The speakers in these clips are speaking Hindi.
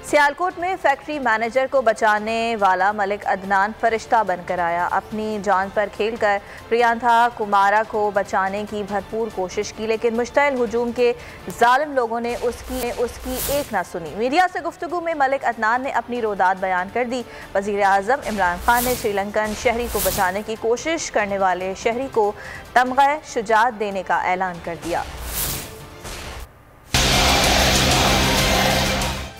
सियालकोट में फैक्ट्री मैनेजर को बचाने वाला मलिक अदनान फरिश्ता बनकर आया। अपनी जान पर खेलकर प्रियांथा कुमारा को बचाने की भरपूर कोशिश की, लेकिन मुश्तइल हुजूम के जालिम लोगों ने उसकी एक ना सुनी। मीडिया से गुफ्तगू में मलिक अदनान ने अपनी रोदात बयान कर दी। वज़ीर आज़म इमरान खान ने श्रीलंकन शहरी को बचाने की कोशिश करने वाले शहरी को तमग़े शुजाअत देने का ऐलान कर दिया।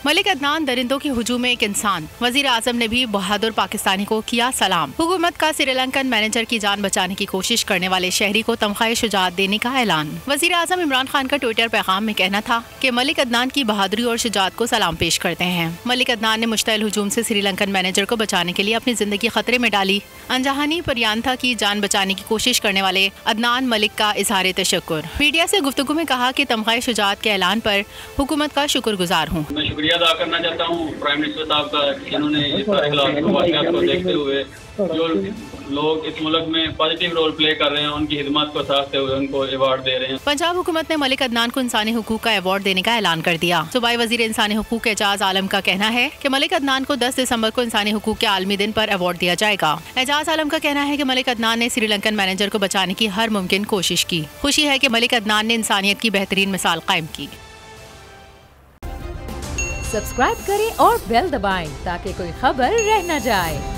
मलिक अदनान दरिंदों के हुजूम में एक इंसान। वज़ीर आज़म ने भी बहादुर पाकिस्तानी को किया सलाम। हुकूमत का श्रीलंकन मैनेजर की जान बचाने की कोशिश करने वाले शहरी को तमग़े शुजाअत देने का ऐलान। वज़ीर आज़म इमरान खान का ट्विटर पैगाम में कहना था कि मलिक अदनान की बहादुरी और शुजाअत को सलाम पेश करते हैं। मलिक अदनान ने मुश्तइल हुजूम से श्रीलंकन मैनेजर को बचाने के लिए अपनी जिंदगी खतरे में डाली। अनजानी प्रियांथा की जान बचाने की कोशिश करने वाले अदनान मलिक का इज़हार तशक्कुर। मीडिया से गुफ्तगू में कहा कि तमग़े शुजाअत के ऐलान पर हुकूमत का शुक्रगुजार हूँ। अदा करना चाहता हूँ प्राइम मिनिस्टर साहब का, जिन्होंने इस सारे हालात को देखते हुए जो लोग इस मुल्क में पॉजिटिव रोल प्ले कर रहे हैं, उनकी खिदमत को साधते हुए उनको अवार्ड दे रहे हैं। पंजाब हुकूमत ने मलिक अदनान को इंसानी हुकूक का अवार्ड देने का ऐलान कर दिया। सूबाई वजीर इंसानी हुकूक एजाज आलम का कहना है कि मलिक अदनान को 10 दिसंबर को इंसानी हुकूक के आलमी दिन पर अवार्ड दिया जाएगा। एजाज आलम का कहना है कि मलिक अदनान ने श्रीलंकन मैनेजर को बचाने की हर मुमकिन कोशिश की। खुशी है कि मलिक अदनान ने इंसानियत की बेहतरीन मिसाल कायम की। सब्सक्राइब करें और बेल दबाएं ताकि कोई खबर रह न जाए।